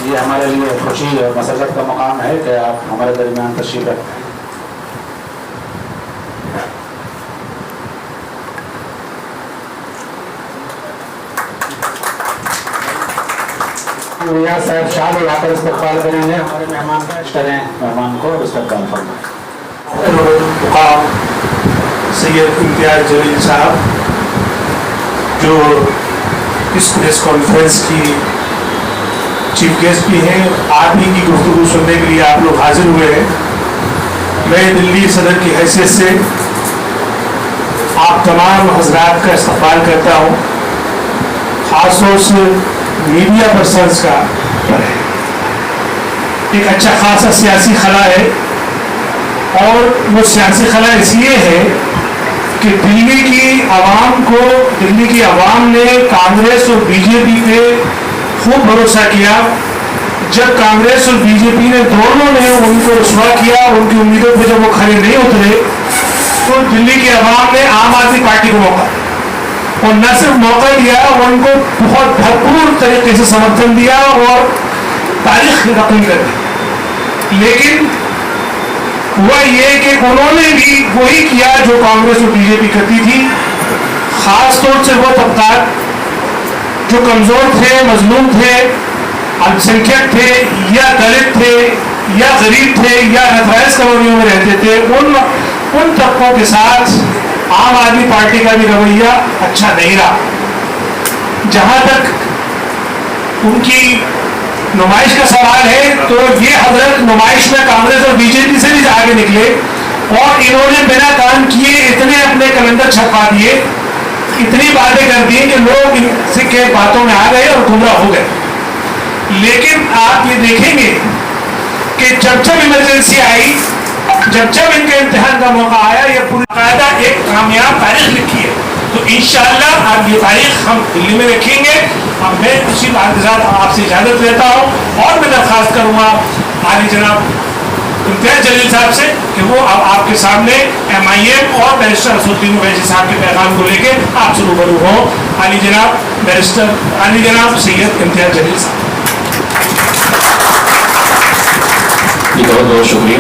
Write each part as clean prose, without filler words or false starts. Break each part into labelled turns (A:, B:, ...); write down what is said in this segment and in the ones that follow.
A: ये हमारे लिए खुशी और मसरत का मकाम है कि आप हमारे दरमियान तशरीफ रखते हैं। रियाज साहब शाह लाकर इस्तकबाल करेंगे। हमारे मेहमान करें मेहमान को इस्तकबाल फरमाएं।
B: सैयद इम्तियाज जलील साहब जो इस प्रेस कॉन्फ्रेंस की चीफ गेस्ट भी हैं, आप ही की गुफ्तगू सुनने के लिए आप लोग हाजिर हुए हैं। मैं दिल्ली सदर की हैसियत से आप तमाम हजरात का इस्तकबाल करता हूँ, ख़ासतौर से मीडिया पर्सन्स का। एक अच्छा खासा सियासी खला है और वो सियासी खला इसलिए है कि दिल्ली की आवाम ने कांग्रेस और बीजेपी पे खूब भरोसा किया। जब कांग्रेस और बीजेपी ने दोनों ने उनको रुस्वा किया, उनकी उम्मीदों पर जब वो खड़े नहीं उतरे, तो दिल्ली की आवाम ने आम आदमी पार्टी को मौका, और न सिर्फ मौका दिया, उनको बहुत भरपूर तरीके से समर्थन दिया और तारीख रकम कर दी। लेकिन हुआ ये कि उन्होंने भी वही किया जो कांग्रेस और बीजेपी करती थी। खास तौर से वो तबका जो कमजोर थे, मजलूम थे, अल्पसंख्यक थे, या दलित थे, या गरीब थे, या नतराइज कॉलोनियों में रहते थे, उन तबकों के साथ आम आदमी पार्टी का भी रवैया अच्छा नहीं रहा। जहां तक उनकी नुमाइश का सवाल है, तो ये हजरत नुमाइश में कांग्रेस और बीजेपी से भी आगे निकले और इन्होंने बिना काम किए इतने अपने कैलेंडर छपवा दिए, इतनी बातें कर दी कि लोग इनसे के बातों में आ गए और गुमराह हो गए। लेकिन आप ये देखेंगे कि जब जब इमरजेंसी आई, जब जब इनके इम्तिहान का मौका आया, ये पूरी कायदा एक कामयाब तारीख लिखी है। तो इंशाअल्लाह अब ये तारीख हम दिल्ली में रखेंगे। अब मैं इसी बात के साथ आपसे इजाज़त लेता हूँ और मैं दरख्वास्त करूँगा आली जनाब इम्तियाज जलील साहब से कि वो अब आपके सामने MIM और बैरिस्टर असदुद्दीन ओवैसी साहब के पैगाम को लेके आपसे रूबरू हो। आली जनाब सैयद इम्तियाज जलील साहब।
C: बहुत बहुत शुक्रिया।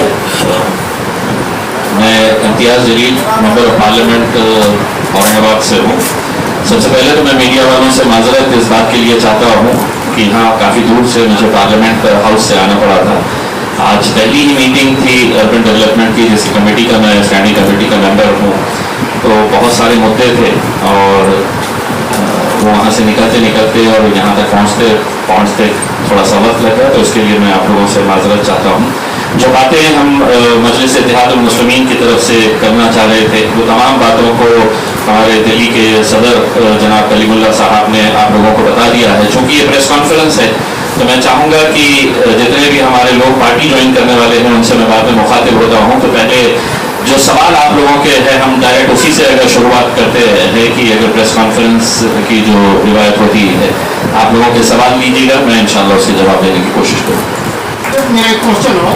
C: मैं Imtiaz Jaleel member of parliament Aurangabad से हूँ। सबसे पहले तो मैं मीडिया वालों से माजरत इस बात के लिए चाहता हूँ कि यहाँ काफ़ी दूर से मुझे पार्लियामेंट हाउस से आना पड़ा था। आज पहली ही मीटिंग थी अर्बन डेवलपमेंट की, जिसकी कमेटी का मैं स्टैंडिंग कमेटी का मेंबर हूँ। तो बहुत सारे मुद्दे थे और वहाँ से निकलते और यहाँ तक पहुँचते थोड़ा सा वक्त लगा, तो इसके लिए मैं आप लोगों से माजरत चाहता हूँ। जो बातें हम मजलिस इत्तेहादुल मुस्लिमीन की तरफ से करना चाह रहे थे, वो तमाम बातों को हमारे दिल्ली के सदर जनाब कलीमुल्लाह साहब ने आप लोगों को बता दिया है। चूँकि ये प्रेस कॉन्फ्रेंस है, तो मैं चाहूँगा कि जितने भी हमारे लोग पार्टी ज्वाइन करने वाले हैं उनसे मैं बाद में मुखातिब होता हूँ। तो पहले जो सवाल आप लोगों के हैं, हम डायरेक्ट उसी से अगर शुरुआत करते हैं कि अगर प्रेस कॉन्फ्रेंस की जो रिवायत होती है, आप लोगों के सवाल लीजिएगा, मैं इंशाल्लाह उसके जवाब देने की कोशिश करूँगा।
D: मेरा एक क्वेश्चन हो,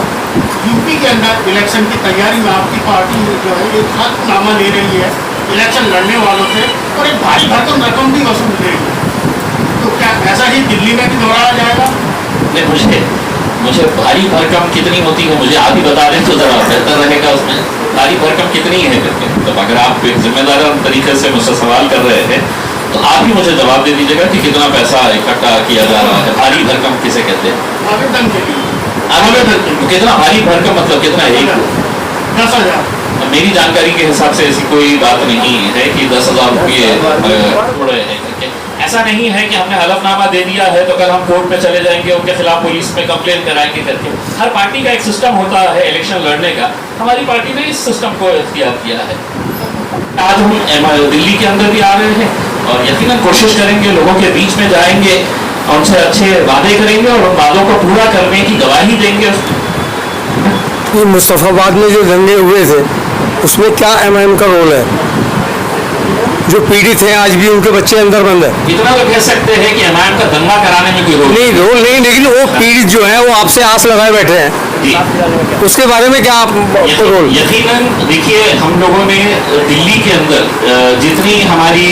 D: यूपी के अंदर इलेक्शन की तैयारी में आपकी पार्टी जो है एक हल्फनामा ले रही है इलेक्शन लड़ने वालों से और एक भारी भरकम रकम भी वसूल रही है, तो क्या ऐसा ही दिल्ली में भी दोहराया जाएगा?
C: नहीं, मुझे भारी भरकम कितनी होती है मुझे आप ही बता दें तो ज़रा बेहतर रहेगा। उसमें भारी भरकम कितनी है करके, तो अगर आप एक जिम्मेदार तरीके से मुझसे सवाल कर रहे हैं तो आप ही मुझे जवाब दे दीजिएगा कि कितना पैसा इकट्ठा किया जा रहा है। भारी भरकम किसे कहते हैं?
D: आवेदन के लिए
C: आवेदन कितना भारी भरकम मतलब कितना है?
D: 10,000।
C: मेरी जानकारी के हिसाब से ऐसी कोई बात नहीं है कि 10,000 रुपये थोड़े हैं करके। ऐसा नहीं है कि हमने हलफनामा दे दिया है तो कल हम कोर्ट में चले जाएंगे, उनके खिलाफ पुलिस में कंप्लेन कराएंगे करके। हर पार्टी का एक सिस्टम होता है इलेक्शन लड़ने का। हमारी पार्टी ने इस सिस्टम को इख्तियार किया है। आज हम दिल्ली के अंदर भी आ रहे हैं और यकीनन कोशिश करेंगे, लोगों के बीच में जाएंगे, उनसे अच्छे वादे करेंगे और उन वादों को पूरा करने की गवाही देंगे।
E: मुस्तफ़ाबाद में जो दंगे हुए थे उसमें क्या MIM का रोल है? जो पीड़ित हैं आज भी उनके बच्चे अंदर बंद है।
C: इतना तो कह सकते हैं कि MIM का दंगा कराने में कोई रोल नहीं,
E: लेकिन वो पीड़ित जो है वो आपसे आस लगाए बैठे हैं
C: जी,
E: उसके बारे में क्या आप रोल?
C: यकीनन देखिए, हम लोगों ने दिल्ली के अंदर जितनी हमारी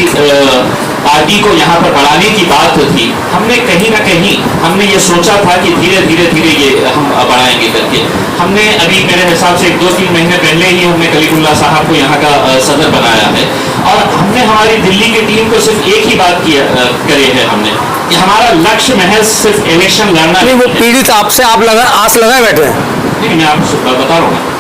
C: पार्टी को यहाँ पर बढ़ाने की बात थी, हमने कहीं ना कहीं हमने ये सोचा था कि धीरे धीरे ये हम बढ़ाएंगे करके। हमने अभी मेरे हिसाब से 2-3 महीने पहले ही हमने कलीमुल्लाह साहब को यहाँ का सदर बनाया है, और हमने हमारी दिल्ली की टीम को सिर्फ एक ही बात करे है हमने कि हमारा लक्ष्य महज सिर्फ इलेक्शन लड़ना
E: नहीं, वो पीड़ित आपसे आप आस लगाए बैठे हैं।
C: नहीं, मैं आपको बता रहा हूँ,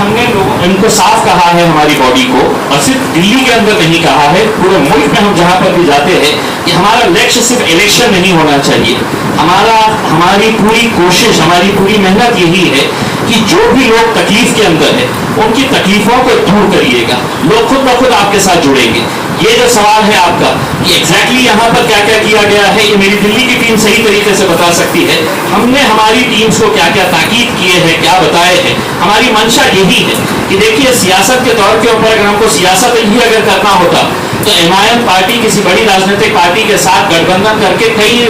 C: हमने इनको साफ कहा है हमारी बॉडी को, और सिर्फ दिल्ली के अंदर नहीं कहा है, पूरे मुल्क में हम जहां पर भी जाते हैं कि हमारा लक्ष्य सिर्फ इलेक्शन नहीं होना चाहिए। हमारी पूरी कोशिश, हमारी पूरी मेहनत यही है कि जो भी लोग तकलीफ के अंदर है उनकी तकलीफों को दूर करिएगा। लोग खुद ब खुद आपके साथ जुड़ेंगे। ये जो सवाल है आपका कि एग्जैक्टली यहाँ पर क्या क्या किया गया है, ये मेरी दिल्ली की टीम सही तरीके से बता सकती है। हमने हमारी टीम्स को क्या क्या ताकीद किए हैं, क्या बताए हैं। हमारी मंशा यही है कि देखिए, सियासत के तौर के ऊपर अगर हमको सियासत ही अगर करना होता तो MIM पार्टी किसी बड़ी राजनीतिक पार्टी के साथ गठबंधन करके कई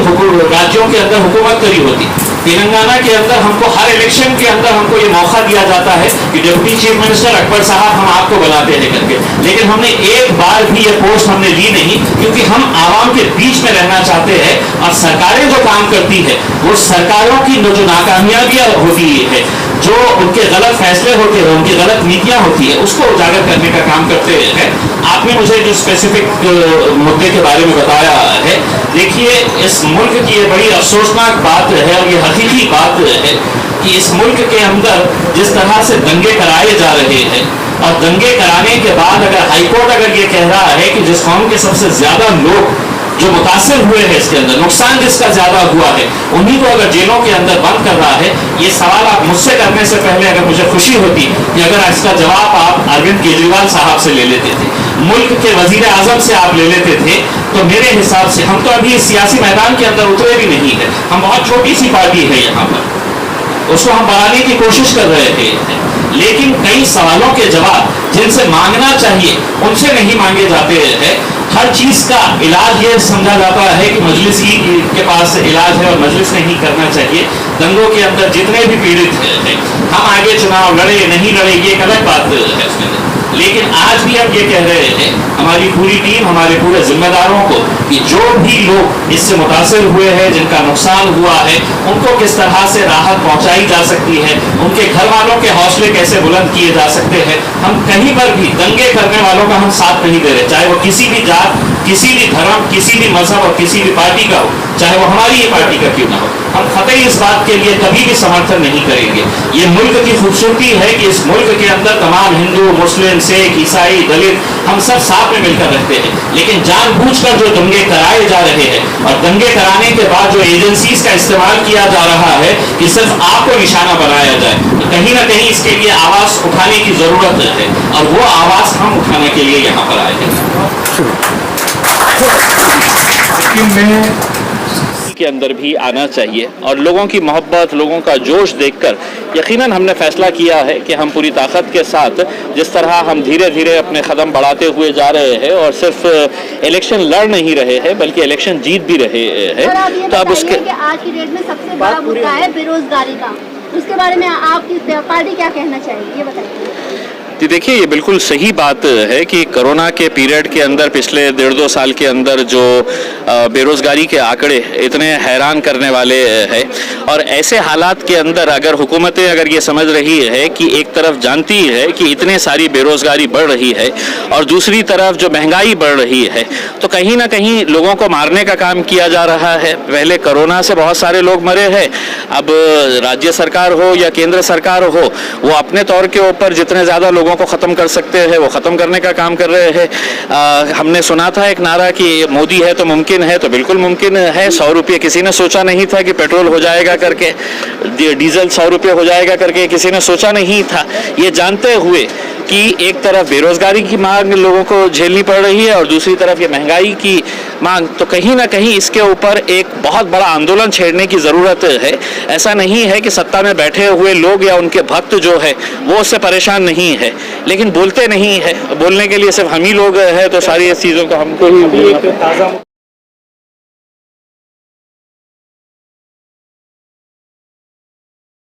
C: राज्यों के अंदर हुकूमत करी होती। तेलंगाना के अंदर हमको हर इलेक्शन के अंदर हमको ये मौका दिया जाता है कि डिप्टी चीफ मिनिस्टर अकबर साहब हम आपको बनाते हैं करके, लेकिन हमने एक बार भी ये पोस्ट हमने ली नहीं, क्योंकि हम आवाम के बीच में रहना चाहते हैं। और सरकारें जो काम करती है वो सरकारों की जो नाकामयाबियां होती है, जो उनके गलत फैसले होते हैं, उनकी गलत नीतियां होती है, उसको उजागर करने का काम करते हैं। आपने मुझे जो स्पेसिफिक मुद्दे के बारे में बताया है, देखिए, इस मुल्क की ये बड़ी अफसोसनाक बात है और ये हकीकी बात है कि इस मुल्क के अंदर जिस तरह से दंगे कराए जा रहे हैं, और दंगे कराने के बाद अगर हाईकोर्ट अगर ये कह रहा है कि जिस कौम के सबसे ज्यादा लोग जो मुतासिर हुए हैं, इसके अंदर नुकसान जिसका ज्यादा हुआ है, उन्हीं को अगर जेलों के अंदर बंद कर रहा है, ये सवाल आप मुझसे करने से पहले अगर मुझे खुशी होती कि अगर इसका जवाब आप अरविंद केजरीवाल साहब से ले लेते थे, मुल्क के वजीर आजम से आप ले लेते थे, तो मेरे हिसाब से हम तो अभी सियासी मैदान के अंदर उतरे भी नहीं है। हम बहुत छोटी सी पार्टी है यहाँ पर, उसको हम बढ़ाने की कोशिश कर रहे थे, लेकिन कई सवालों के जवाब जिनसे मांगना चाहिए उनसे नहीं मांगे जाते हैं। हर चीज का इलाज ये समझा जाता है कि मजलिस ही के पास इलाज है और मजलिस ने ही करना चाहिए। दंगों के अंदर जितने भी पीड़ित हैं, हम आगे चुनाव लड़े नहीं लड़े ये एक अलग बात है उसके अंदर, लेकिन आज भी हम ये कह रहे हैं, हमारी पूरी टीम, हमारे पूरे जिम्मेदारों को, कि जो भी लोग इससे मुतासिर हुए हैं, जिनका नुकसान हुआ है, उनको किस तरह से राहत पहुंचाई जा सकती है, उनके घर वालों के हौसले कैसे बुलंद किए जा सकते हैं। हम कहीं पर भी दंगे करने वालों का हम साथ नहीं दे रहे, चाहे वो किसी भी जात, किसी भी धर्म, किसी भी मजहब और किसी भी पार्टी का हो, चाहे वो हमारी ही पार्टी का क्यों ना हो। हम कतई इस बात के लिए कभी भी समर्थन नहीं करेंगे। ये मुल्क की खूबसूरती है कि इस मुल्क के अंदर तमाम हिंदू, मुस्लिम, सिख, ईसाई, दलित हम सब साथ में मिलकर रहते हैं, लेकिन जानबूझकर जो दंगे कराए जा रहे हैं और दंगे कराने के बाद जो एजेंसीज का इस्तेमाल किया जा रहा है कि सिर्फ आपको निशाना बनाया जाए, तो कहीं ना कहीं इसके लिए आवाज उठाने की जरूरत है, और वो आवाज हम उठाने के लिए यहाँ पर आए हैं।
F: के अंदर भी आना चाहिए, और लोगों की मोहब्बत, लोगों का जोश देखकर यकीनन हमने फैसला किया है कि हम पूरी ताकत के साथ, जिस तरह हम धीरे धीरे अपने कदम बढ़ाते हुए जा रहे हैं और सिर्फ इलेक्शन लड़ नहीं रहे हैं बल्कि इलेक्शन जीत भी रहे हैं, तो अब उसके
G: आज की डेट में सबसे बड़ा मुद्दा है बेरोजगारी का, उसके बारे में आपकी पार्टी क्या कहना चाहेगी, ये बताइए।
F: जी देखिए, ये बिल्कुल सही बात है कि कोरोना के पीरियड के अंदर पिछले 1.5-2 साल के अंदर जो बेरोज़गारी के आंकड़े इतने हैरान करने वाले हैं, और ऐसे हालात के अंदर अगर हुकूमतें अगर ये समझ रही है कि एक तरफ जानती है कि इतने सारी बेरोज़गारी बढ़ रही है और दूसरी तरफ जो महंगाई बढ़ रही है, तो कहीं ना कहीं लोगों को मारने का काम किया जा रहा है। पहले कोरोना से बहुत सारे लोग मरे हैं, अब राज्य सरकार हो या केंद्र सरकार हो, वो अपने तौर के ऊपर जितने ज़्यादा लोगों को ख़त्म कर सकते हैं वो ख़त्म करने का काम कर रहे हैं। हमने सुना था एक नारा कि मोदी है तो मुमकिन है, तो बिल्कुल मुमकिन है। 100 रुपये किसी ने सोचा नहीं था कि पेट्रोल हो जाएगा करके, डीजल 100 रुपये हो जाएगा करके किसी ने सोचा नहीं था। ये जानते हुए कि एक तरफ बेरोज़गारी की मांग लोगों को झेलनी पड़ रही है और दूसरी तरफ ये महंगाई की मांग, तो कहीं ना कहीं इसके ऊपर एक बहुत बड़ा आंदोलन छेड़ने की ज़रूरत है। ऐसा नहीं है कि सत्ता में बैठे हुए लोग या उनके भक्त जो है वो उससे परेशान नहीं है, लेकिन बोलते नहीं है। बोलने के लिए सिर्फ हम ही लोग हैं, तो सारी इस चीज़ों को हमको ही